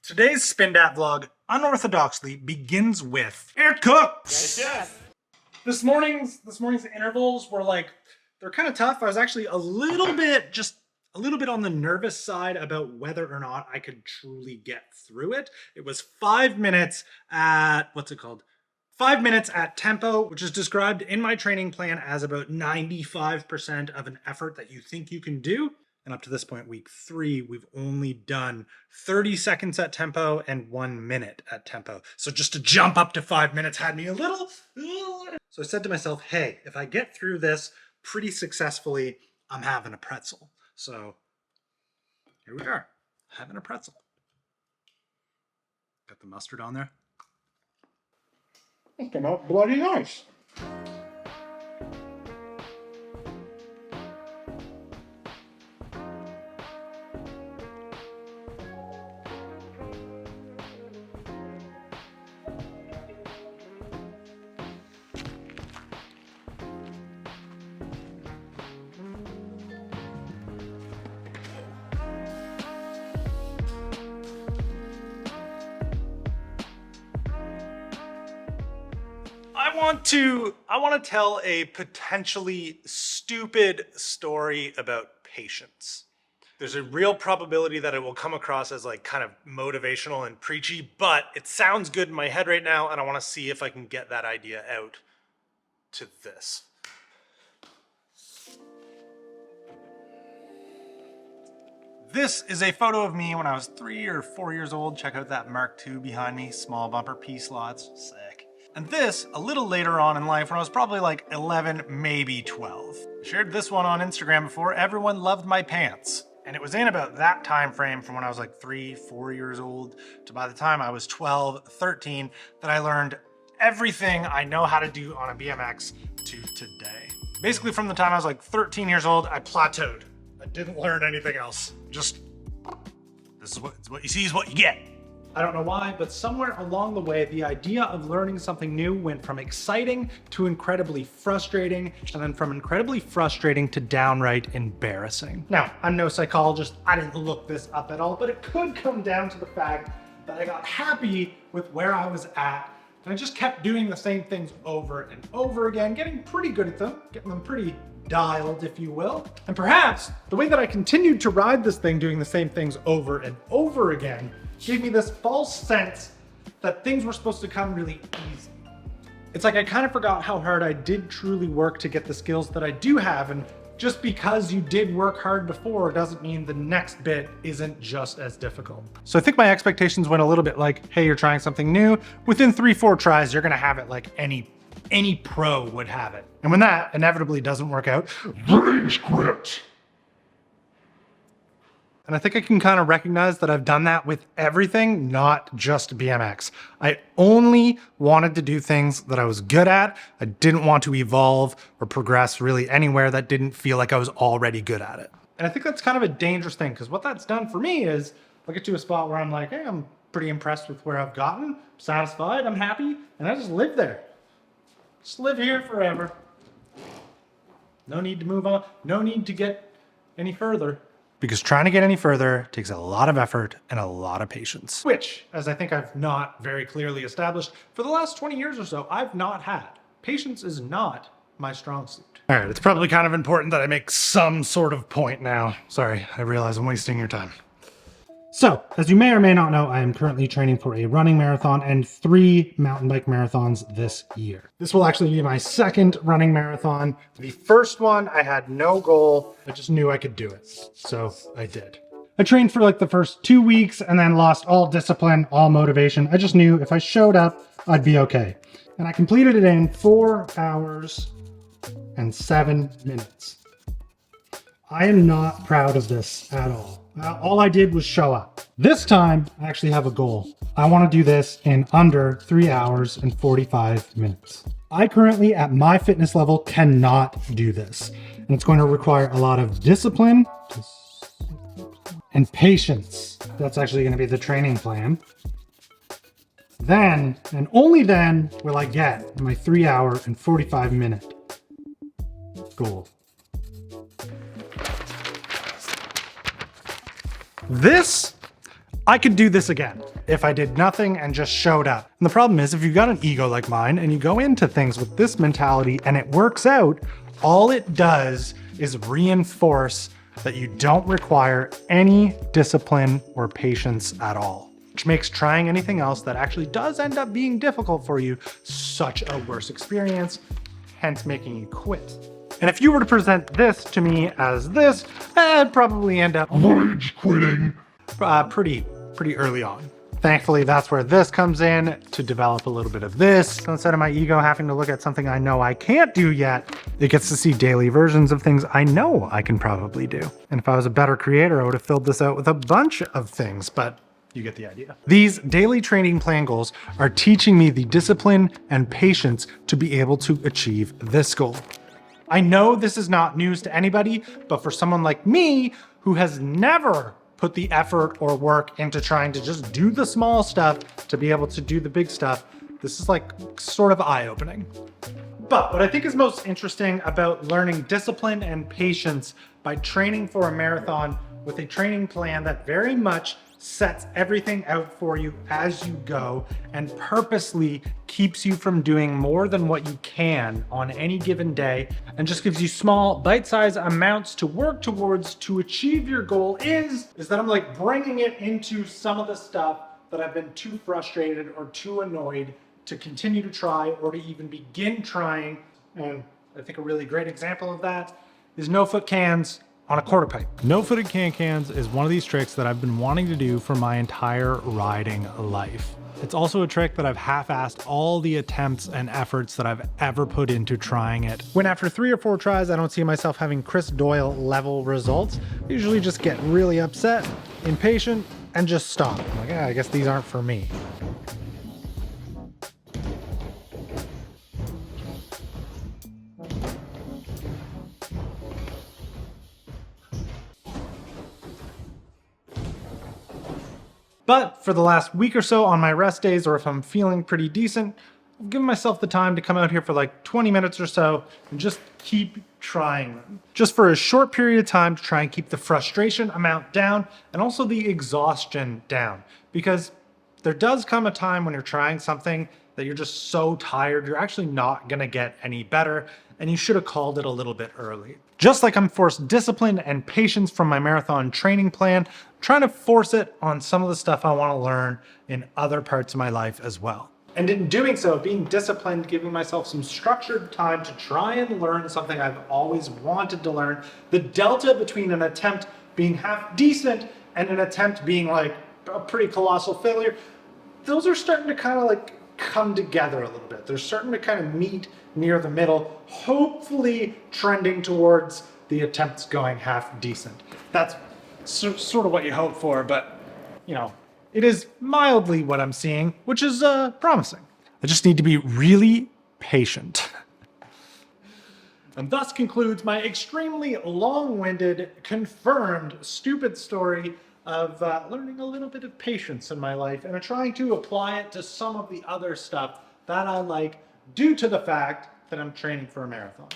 Today's Spindatt vlog, unorthodoxly, begins with air cooks. Yes. This morning's intervals were like, they're kind of tough. I was actually a little bit on the nervous side about whether or not I could truly get through it. It was 5 minutes at, 5 minutes at tempo, which is described in my training plan as about 95% of an effort that you think you can do. And up to this point, week 3, we've only done 30 seconds at tempo and 1 minute at tempo. So just to jump up to 5 minutes had me a little. So I said to myself, hey, if I get through this pretty successfully, I'm having a pretzel. So here we are, having a pretzel. Got the mustard on there. It came out bloody nice. I want to tell a potentially stupid story about patience. There's a real probability that it will come across as like kind of motivational and preachy, but it sounds good in my head right now, and I want to see if I can get that idea out to this. This is a photo of me when I was 3 or 4 years old. Check out that Mark II behind me, small bumper P-slots, sick. And this, a little later on in life when I was probably like 11, maybe 12. I shared this one on Instagram before. Everyone loved my pants. And it was in about that time frame from when I was like 3, 4 years old to by the time I was 12, 13, that I learned everything I know how to do on a BMX to today. Basically from the time I was like 13 years old, I plateaued. I didn't learn anything else. Just, this is what you see is what you get. I don't know why, but somewhere along the way, the idea of learning something new went from exciting to incredibly frustrating, and then from incredibly frustrating to downright embarrassing. Now, I'm no psychologist. I didn't look this up at all, but it could come down to the fact that I got happy with where I was at, and I just kept doing the same things over and over again, getting pretty good at them, getting them pretty dialed, if you will. And perhaps the way that I continued to ride this thing doing the same things over and over again gave me this false sense that things were supposed to come really easy. It's like I kind of forgot how hard I did truly work to get the skills that I do have, and just because you did work hard before doesn't mean the next bit isn't just as difficult. So I think my expectations went a little bit like, hey, you're trying something new. Within 3-4 tries, you're gonna have it like any pro would have it. And when that inevitably doesn't work out, rage quit. And I think I can kind of recognize that I've done that with everything, not just BMX. I only wanted to do things that I was good at. I didn't want to evolve or progress really anywhere that didn't feel like I was already good at it. And I think that's kind of a dangerous thing, because what that's done for me is I get to a spot where I'm like, hey, I'm pretty impressed with where I've gotten, I'm satisfied, I'm happy, and I just live there. Just live here forever. No need to move on, no need to get any further. Because trying to get any further takes a lot of effort and a lot of patience. Which, as I think I've not very clearly established, for the last 20 years or so, I've not had. Patience is not my strong suit. All right, it's probably kind of important that I make some sort of point now. Sorry, I realize I'm wasting your time. So, as you may or may not know, I am currently training for a running marathon and 3 mountain bike marathons this year. This will actually be my 2nd running marathon. The first one, I had no goal. I just knew I could do it. So I did. I trained for like the first 2 weeks and then lost all discipline, all motivation. I just knew if I showed up, I'd be okay. And I completed it in 4 hours and 7 minutes. I am not proud of this at all. All I did was show up. This time, I actually have a goal. I want to do this in under 3 hours and 45 minutes. I currently, at my fitness level, cannot do this. And it's going to require a lot of discipline and patience. That's actually going to be the training plan. Then, and only then, will I get my 3 hour and 45 minute goal. This I could do this again if I did nothing and just showed up. And the problem is, if you've got an ego like mine and you go into things with this mentality and it works out, all it does is reinforce that you don't require any discipline or patience at all, which makes trying anything else that actually does end up being difficult for you such a worse experience, hence making you quit. And if you were to present this to me as this, I'd probably end up rage quitting pretty early on. Thankfully, that's where this comes in to develop a little bit of this. So instead of my ego having to look at something I know I can't do yet, it gets to see daily versions of things I know I can probably do. And if I was a better creator, I would have filled this out with a bunch of things, but you get the idea. These daily training plan goals are teaching me the discipline and patience to be able to achieve this goal. I know this is not news to anybody, but for someone like me who has never put the effort or work into trying to just do the small stuff to be able to do the big stuff, this is like sort of eye-opening. But what I think is most interesting about learning discipline and patience by training for a marathon with a training plan that very much sets everything out for you as you go and purposely keeps you from doing more than what you can on any given day and just gives you small bite-sized amounts to work towards to achieve your goal is that I'm like bringing it into some of the stuff that I've been too frustrated or too annoyed to continue to try or to even begin trying. And I think a really great example of that is no-foot cans on a quarter pipe. No-footed cans is one of these tricks that I've been wanting to do for my entire riding life. It's also a trick that I've half-assed all the attempts and efforts that I've ever put into trying it. When after 3 or 4 tries, I don't see myself having Chris Doyle level results, I usually just get really upset, impatient, and just stop. I'm like, I guess these aren't for me. But for the last week or so on my rest days, or if I'm feeling pretty decent, I've given myself the time to come out here for like 20 minutes or so and just keep trying them. Just for a short period of time to try and keep the frustration amount down and also the exhaustion down. Because there does come a time when you're trying something that you're just so tired, you're actually not gonna get any better, and you should have called it a little bit early. Just like I'm forced discipline and patience from my marathon training plan, I'm trying to force it on some of the stuff I wanna learn in other parts of my life as well. And in doing so, being disciplined, giving myself some structured time to try and learn something I've always wanted to learn, the delta between an attempt being half decent and an attempt being like a pretty colossal failure, those are starting to kind of like come together a little bit. They're starting to kind of meet near the middle, hopefully trending towards the attempts going half decent. That's sort of what you hope for, but you know, it is mildly what I'm seeing, which is promising. I just need to be really patient. And thus concludes my extremely long-winded, confirmed, stupid story of learning a little bit of patience in my life and trying to apply it to some of the other stuff that I like due to the fact that I'm training for a marathon.